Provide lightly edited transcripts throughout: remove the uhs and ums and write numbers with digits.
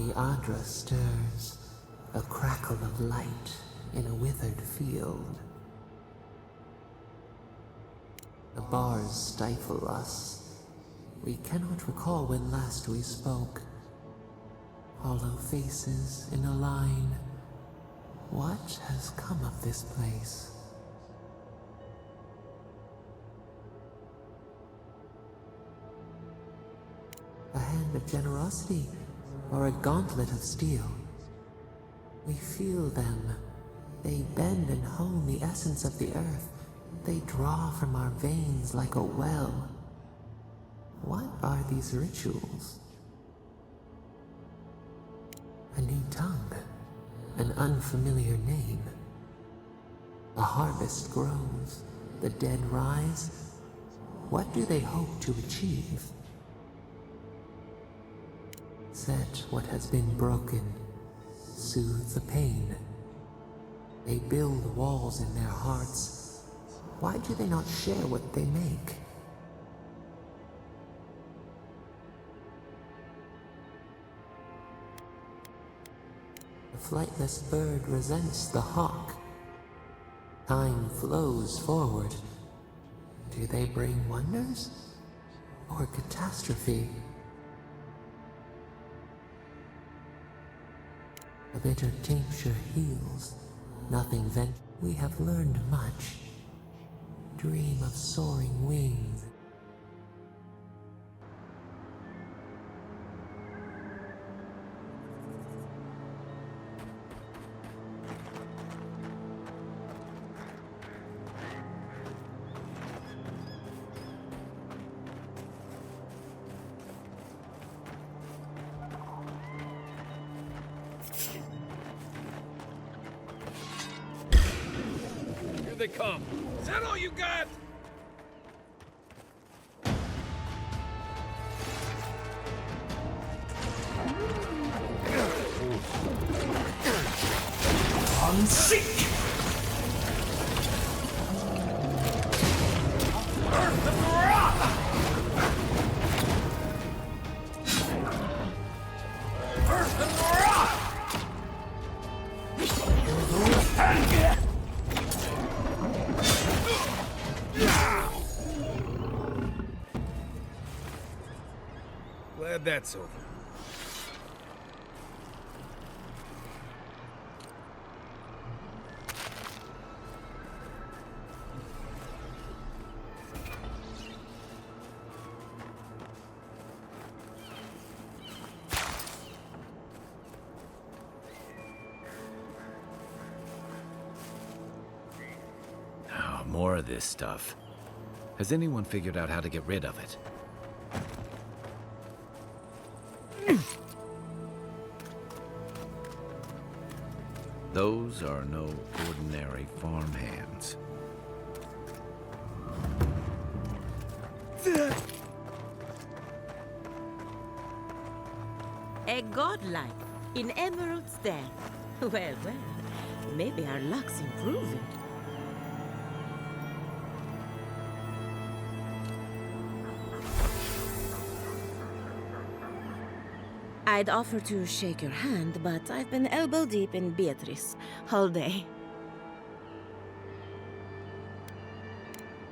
The Adra stirs, a crackle of light in a withered field. The bars stifle us. We cannot recall when last we spoke. Hollow faces in a line. What has come of this place? A hand of generosity, or a gauntlet of steel? We feel them. They bend and hone the essence of the earth. They draw from our veins like a well. What are these rituals? A new tongue, an unfamiliar name. A harvest grows, the dead rise. What do they hope to achieve? Set what has been broken, soothe the pain. They build walls in their hearts. Why do they not share what they make? The flightless bird resents the hawk. Time flows forward. Do they bring wonders or catastrophe? A bitter tincture heals, nothing vent. We have learned much. Dream of soaring wings. They come. Is that all you got? Unseek! Earth and rock! Earth and rock! Glad that's over. Oh, more of this stuff. Has anyone figured out how to get rid of it? Those are no ordinary farmhands. A godlike in emeralds there. Well, well, maybe our luck's improving. I'd offer to shake your hand, but I've been elbow deep in Beatrice all day.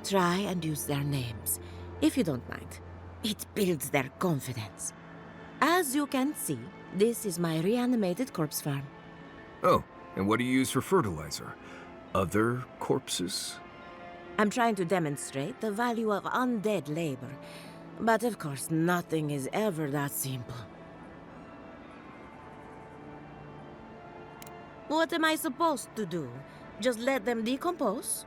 Try and use their names, if you don't mind. It builds their confidence. As you can see, this is my reanimated corpse farm. Oh, and what do you use for fertilizer? Other corpses? I'm trying to demonstrate the value of undead labor. But of course, nothing is ever that simple. What am I supposed to do? Just let them decompose?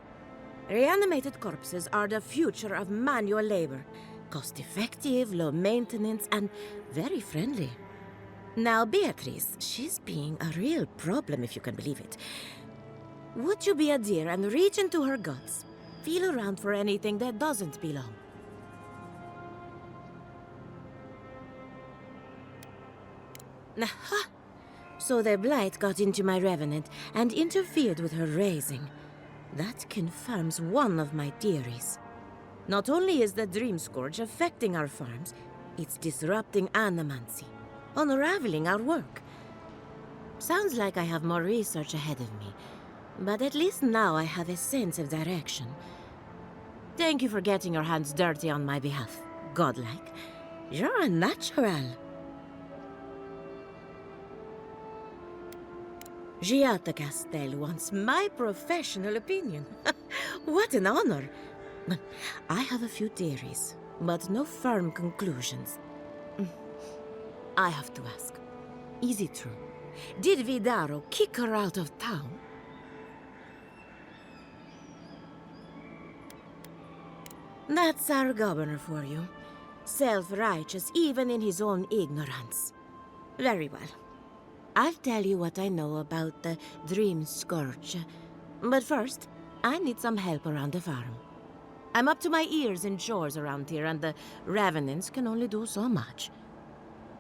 Reanimated corpses are the future of manual labor. Cost-effective, low maintenance, and very friendly. Now, Beatrice, she's being a real problem, if you can believe it. Would you be a dear and reach into her guts? Feel around for anything that doesn't belong. Aha! So the blight got into my revenant and interfered with her raising. That confirms one of my theories. Not only is the Dream Scourge affecting our farms, it's disrupting animancy. unraveling our work. Sounds like I have more research ahead of me, but at least now I have a sense of direction. Thank you for getting your hands dirty on my behalf, godlike. You're a natural. Giatta Castell wants my professional opinion. What an honor. I have a few theories, but no firm conclusions. I have to ask, is it true? Did Vidaro kick her out of town? That's our governor for you. Self-righteous even in his own ignorance. Very well. I'll tell you what I know about the Dream Scourge. But first, I need some help around the farm. I'm up to my ears in chores around here, and the Revenants can only do so much.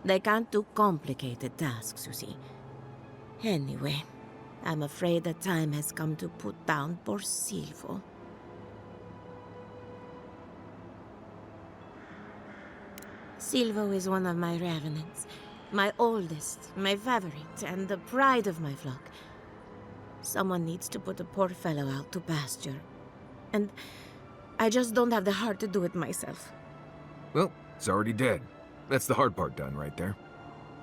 They can't do complicated tasks, you see. Anyway, I'm afraid the time has come to put down poor Silvo. Silvo is one of my Revenants. My oldest, my favorite, and the pride of my flock. Someone needs to put the poor fellow out to pasture. And I just don't have the heart to do it myself. Well, it's already dead. That's the hard part done right there.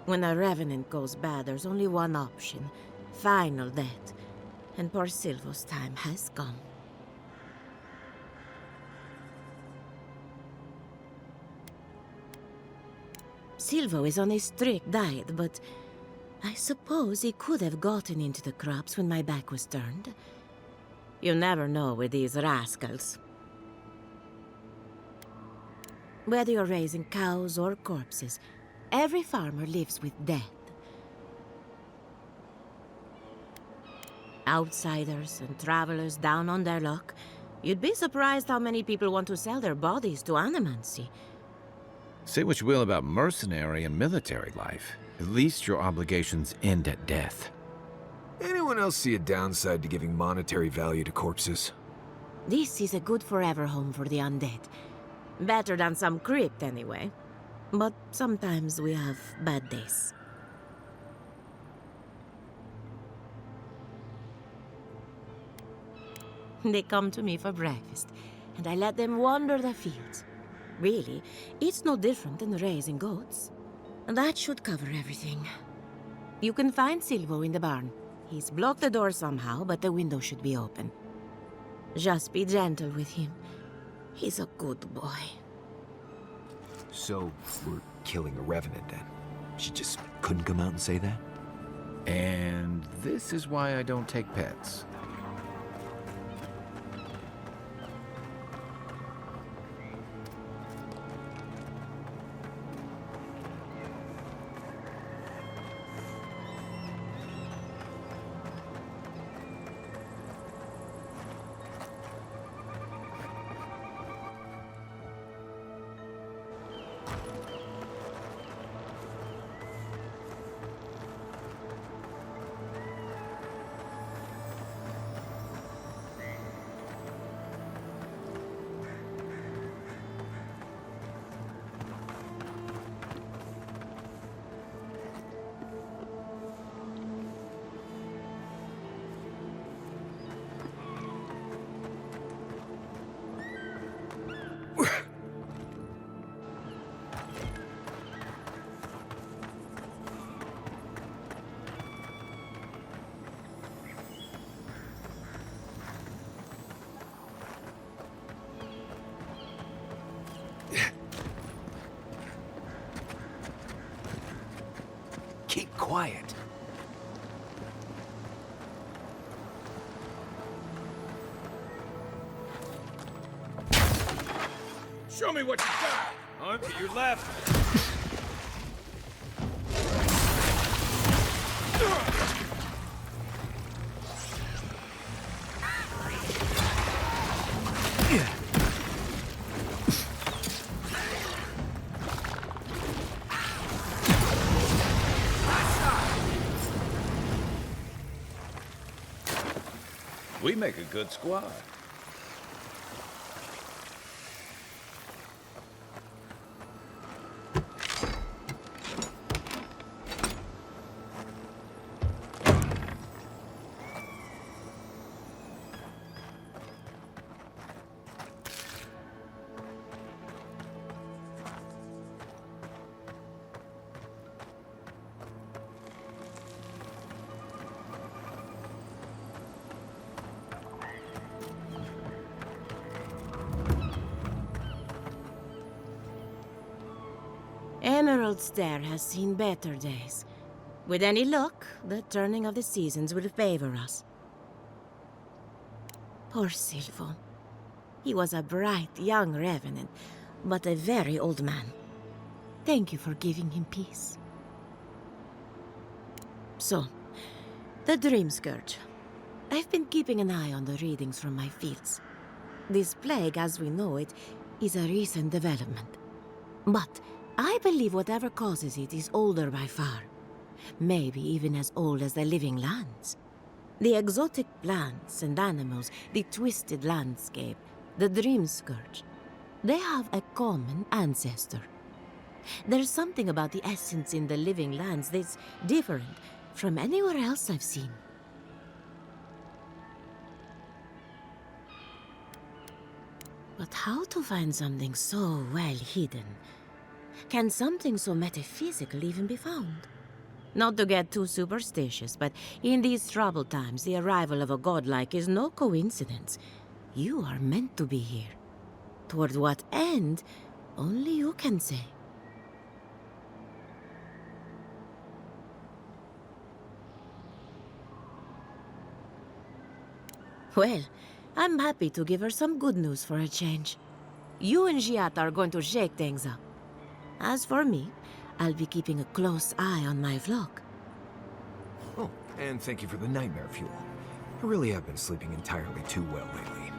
When a Revenant goes bad, there's only one option. Final death. And poor Silvo's time has come. Silvo is on a strict diet, but I suppose he could have gotten into the crops when my back was turned. You never know with these rascals. Whether you're raising cows or corpses, every farmer lives with death. Outsiders and travelers down on their luck, you'd be surprised how many people want to sell their bodies to animancy. Say what you will about mercenary and military life. At least your obligations end at death. Anyone else see a downside to giving monetary value to corpses? This is a good forever home for the undead. Better than some crypt, anyway. But sometimes we have bad days. They come to me for breakfast, and I let them wander the fields. Really, it's no different than raising goats. And that should cover everything. You can find Silvo in the barn. He's blocked the door somehow, but the window should be open. Just be gentle with him. He's a good boy. So, we're killing a Revenant then? She just couldn't come out and say that? And this is why I don't take pets. Keep quiet. Show me what you got! On to your left! We make a good squad. Emerald's Stair has seen better days. With any luck, the turning of the seasons will favor us. Poor Silvo. He was a bright young revenant, but a very old man. Thank you for giving him peace. So, the Dream Scourge. I've been keeping an eye on the readings from my fields. This plague, as we know it, is a recent development. But I believe whatever causes it is older by far. Maybe even as old as the living lands. The exotic plants and animals, the twisted landscape, the Dream Scourge. They have a common ancestor. There's something about the essence in the living lands that's different from anywhere else I've seen. But how to find something so well hidden? Can something so metaphysical even be found? Not to get too superstitious, but in these troubled times, the arrival of a godlike is no coincidence. You are meant to be here. Toward what end, only you can say. Well, I'm happy to give her some good news for a change. You and Giatta are going to shake things up. As for me, I'll be keeping a close eye on my flock. Oh, and thank you for the nightmare fuel. I really have been sleeping entirely too well lately.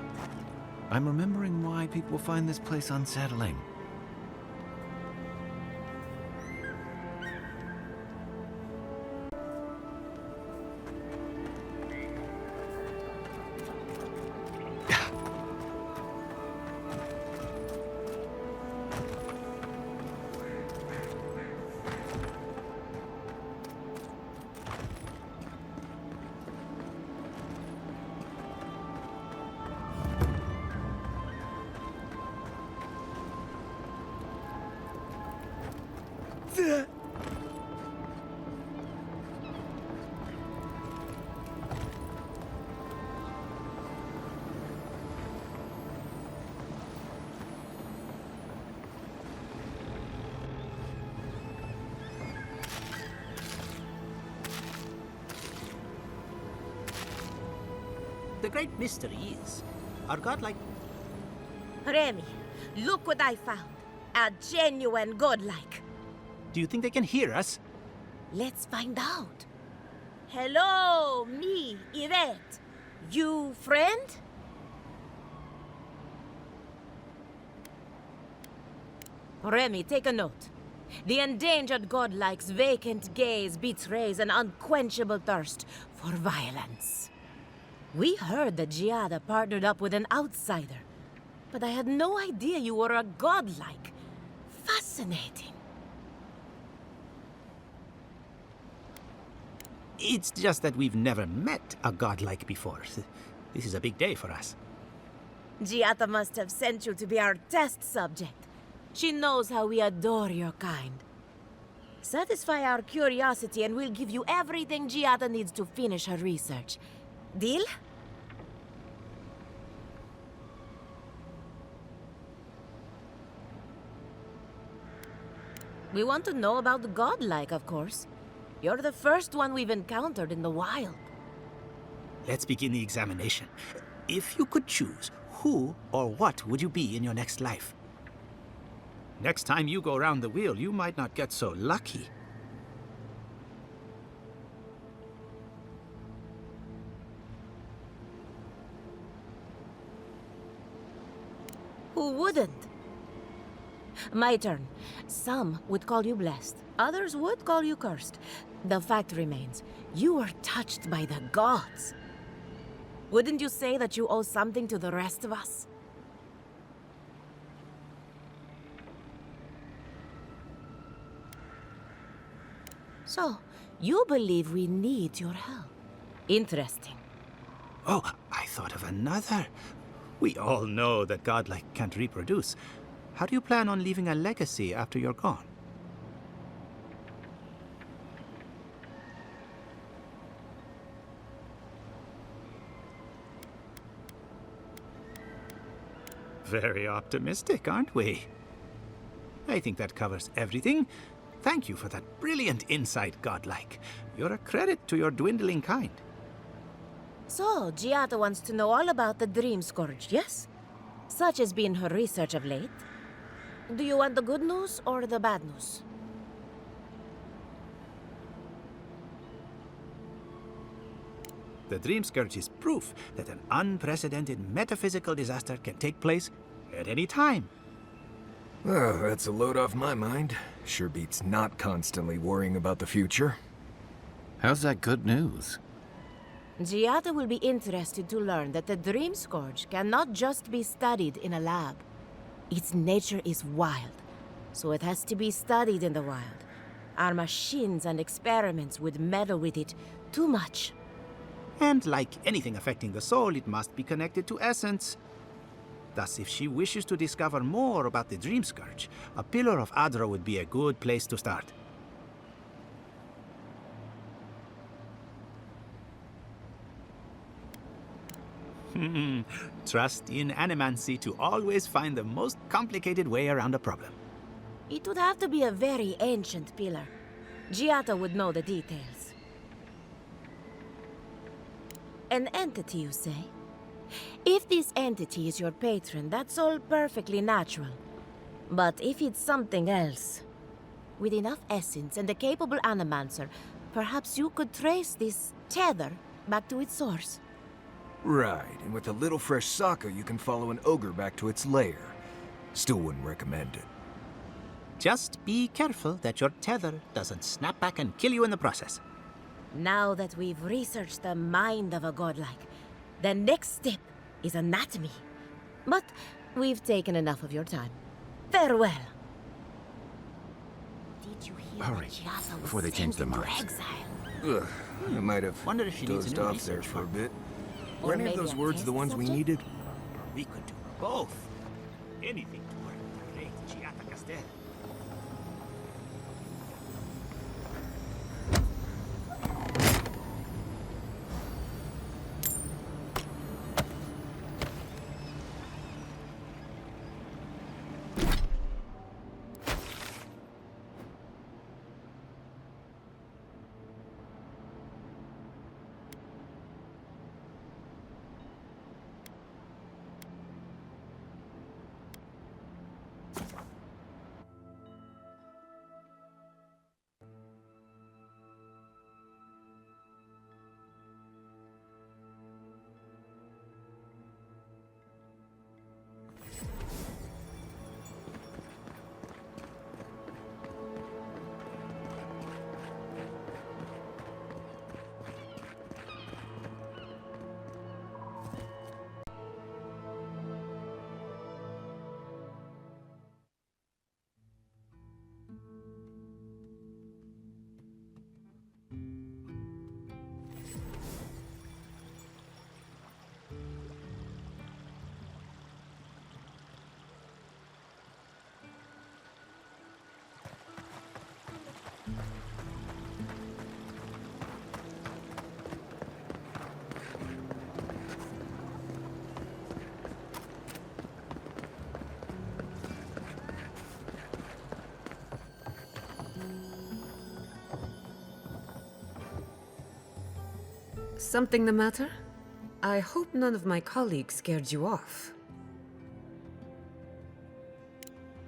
I'm remembering why people find this place unsettling. The great mystery is, are godlike... Remi, look what I found. A genuine godlike. Do you think they can hear us? Let's find out. Hello, me, Ivette. You friend? Remi, take a note. The endangered godlike's vacant gaze betrays an unquenchable thirst for violence. We heard that Giatta partnered up with an outsider, but I had no idea you were a godlike. Fascinating. It's just that we've never met a godlike before. This is a big day for us. Giatta must have sent you to be our test subject. She knows how we adore your kind. Satisfy our curiosity and we'll give you everything Giatta needs to finish her research. Deal? We want to know about the godlike, of course. You're the first one we've encountered in the wild. Let's begin the examination. If you could choose, who or what would you be in your next life? Next time you go around the wheel, you might not get so lucky. Who wouldn't? My turn. Some would call you blessed. Others would call you cursed. The fact remains, you were touched by the gods. Wouldn't you say that you owe something to the rest of us? So, you believe we need your help. Interesting. Oh, I thought of another. We all know that godlike can't reproduce. How do you plan on leaving a legacy after you're gone? Very optimistic, aren't we? I think that covers everything. Thank you for that brilliant insight, godlike. You're a credit to your dwindling kind. So, Giatta wants to know all about the Dream Scourge, yes? Such has been her research of late. Do you want the good news or the bad news? The Dream Scourge is proof that an unprecedented metaphysical disaster can take place at any time. Oh, that's a load off my mind. Sure beats not constantly worrying about the future. How's that good news? Giatta will be interested to learn that the Dream Scourge cannot just be studied in a lab. Its nature is wild, so it has to be studied in the wild. Our machines and experiments would meddle with it too much. And like anything affecting the soul, it must be connected to essence. Thus, if she wishes to discover more about the Dream Scourge, a Pillar of Adra would be a good place to start. Trust in animancy to always find the most complicated way around a problem. It would have to be a very ancient pillar. Giatta would know the details. An entity, you say? If this entity is your patron, that's all perfectly natural. But if it's something else, with enough essence and a capable animancer, perhaps you could trace this tether back to its source. Right, and with a little fresh sake, you can follow an ogre back to its lair. Still wouldn't recommend it. Just be careful that your tether doesn't snap back and kill you in the process. Now that we've researched the mind of a godlike, the next step is anatomy. But we've taken enough of your time. Farewell. Did you hear Hurry, that Giatta was before they change sent their into minds. exile? Ugh, I might have Wonder if she needs a dozed new off there research for a farm. bit. Or Were any of maybe those a words the test ones we subject? needed? We could do both. Anything to work with great Giatta Castel. Something the matter? I hope none of my colleagues scared you off.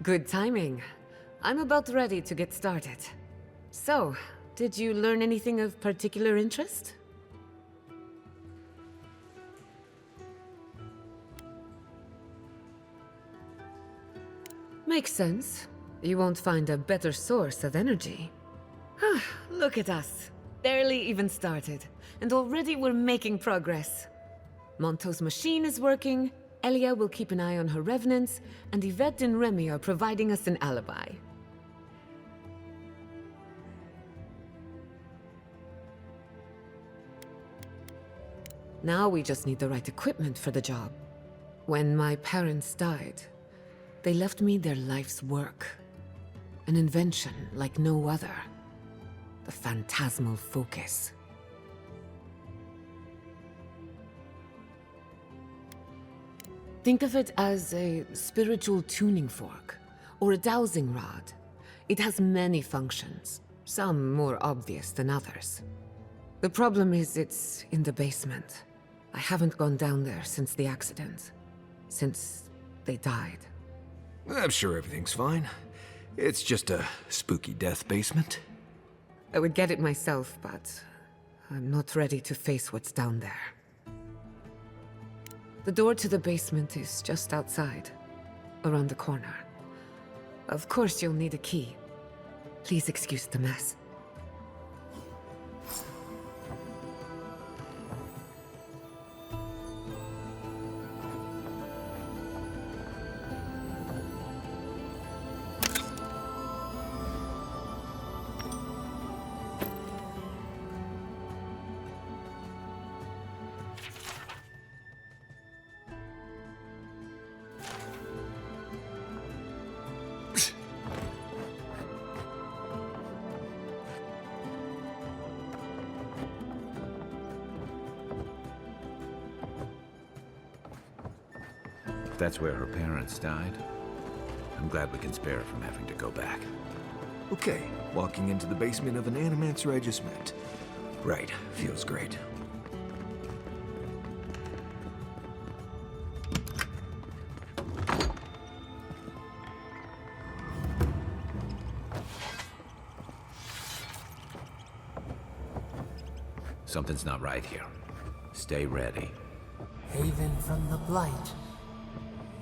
Good timing. I'm about ready to get started. So, did you learn anything of particular interest? Makes sense. You won't find a better source of energy. Look at us. Barely even started, and already we're making progress. Monto's machine is working, Elia will keep an eye on her revenants, and Ivette and Remi are providing us an alibi. Now we just need the right equipment for the job. When my parents died, they left me their life's work. An invention like no other. The Phantomalfokus. Think of it as a spiritual tuning fork, or a dowsing rod. It has many functions, some more obvious than others. The problem is it's in the basement. I haven't gone down there since the accident. Since they died. I'm sure everything's fine. It's just a spooky death basement. I would get it myself, but I'm not ready to face what's down there. The door to the basement is just outside, around the corner. Of course you'll need a key. Please excuse the mess. If that's where her parents died, I'm glad we can spare her from having to go back. Okay, walking into the basement of an animancer I just met. Right, feels great. Something's not right here. Stay ready. Haven from the blight.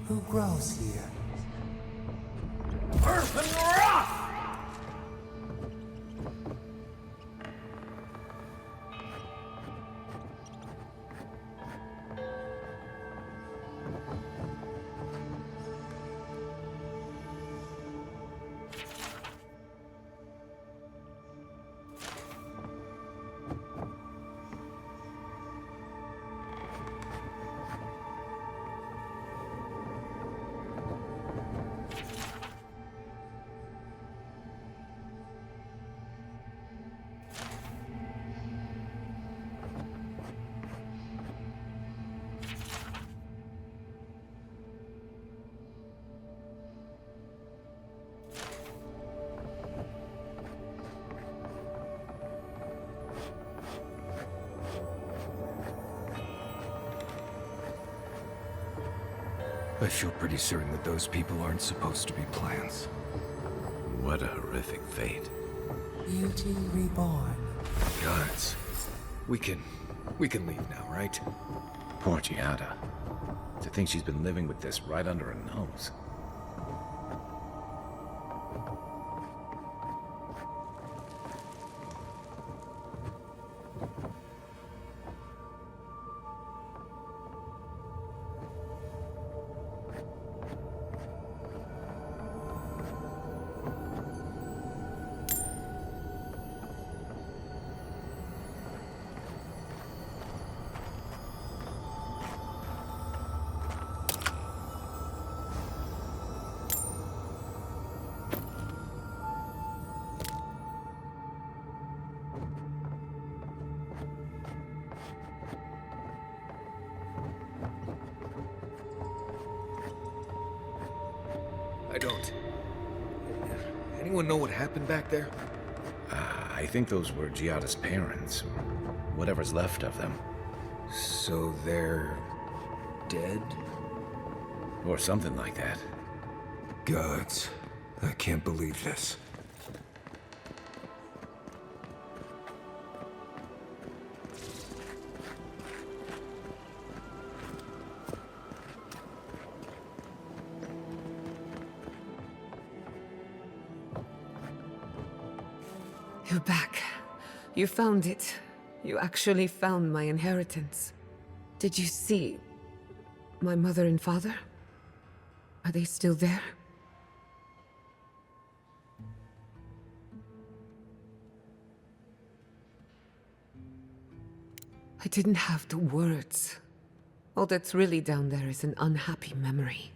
Who grows here? Earth and rock! I feel pretty certain that those people aren't supposed to be plants. What a horrific fate. Beauty reborn. Guys, we can leave now, right? Poor Giatta. To think she's been living with this right under her nose. I don't. Anyone know what happened back there? I think those were Giatta's parents, or whatever's left of them. So they're dead? Or something like that. Gods, I can't believe this. You're back. You found it. You actually found my inheritance. Did you see my mother and father? Are they still there? I didn't have the words. All that's really down there is an unhappy memory.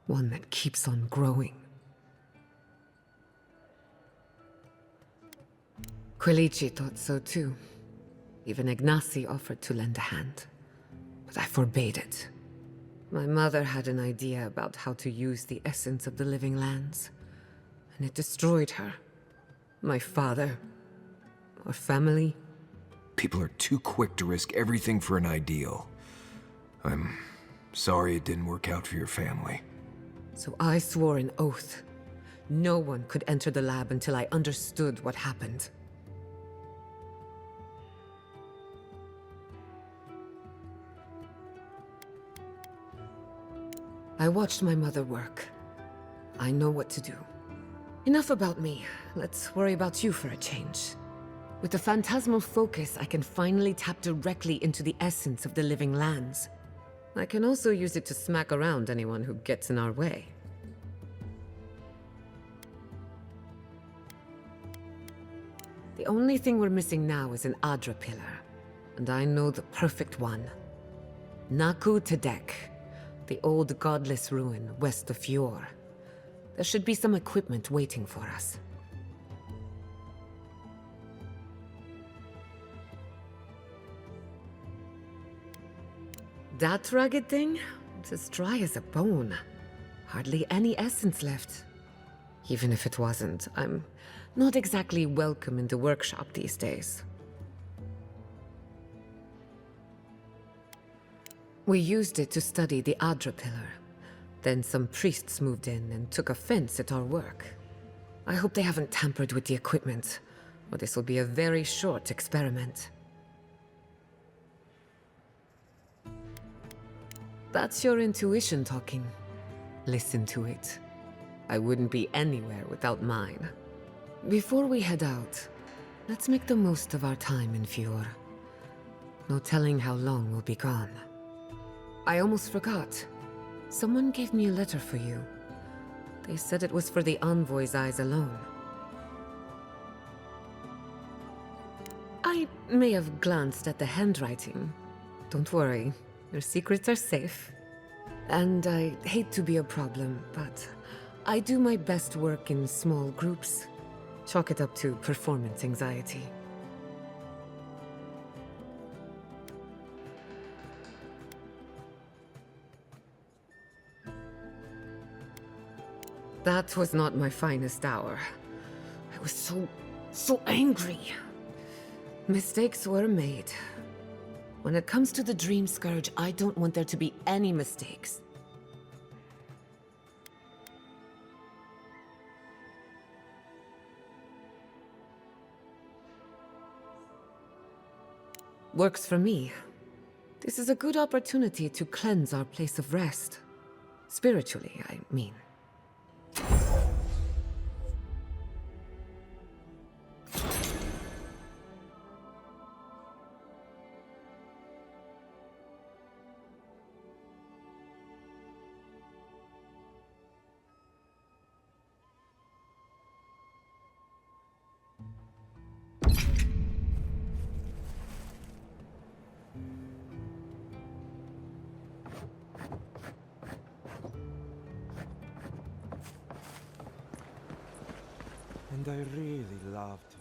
One that keeps on growing. Quilici thought so too. Even Ignacy offered to lend a hand. But I forbade it. My mother had an idea about how to use the essence of the living lands. and it destroyed her. My father. Our family. People are too quick to risk everything for an ideal. I'm sorry it didn't work out for your family. So I swore an oath. No one could enter the lab until I understood what happened. I watched my mother work. I know what to do. Enough about me. Let's worry about you for a change. With the Phantomalfokus, I can finally tap directly into the essence of the living lands. I can also use it to smack around anyone who gets in our way. The only thing we're missing now is an Adra pillar. And I know the perfect one. Naku Tedek, the old godless ruin west of Fjord. There should be some equipment waiting for us. That rugged thing? It's as dry as a bone. Hardly any essence left. Even if it wasn't, I'm not exactly welcome in the workshop these days. We used it to study the Adra pillar. Then some priests moved in and took offense at our work. I hope they haven't tampered with the equipment, or this will be a very short experiment. That's your intuition talking. Listen to it. I wouldn't be anywhere without mine. Before we head out, let's make the most of our time in Fjord. No telling how long we'll be gone. I almost forgot. Someone gave me a letter for you. They said it was for the Envoy's eyes alone. I may have glanced at the handwriting. Don't worry, your secrets are safe. And I hate to be a problem, but I do my best work in small groups. Chalk it up to performance anxiety. That was not my finest hour. I was so angry. Mistakes were made. When it comes to the Dream Scourge, I don't want there to be any mistakes. Works for me. This is a good opportunity to cleanse our place of rest. Spiritually, I mean. And I really loved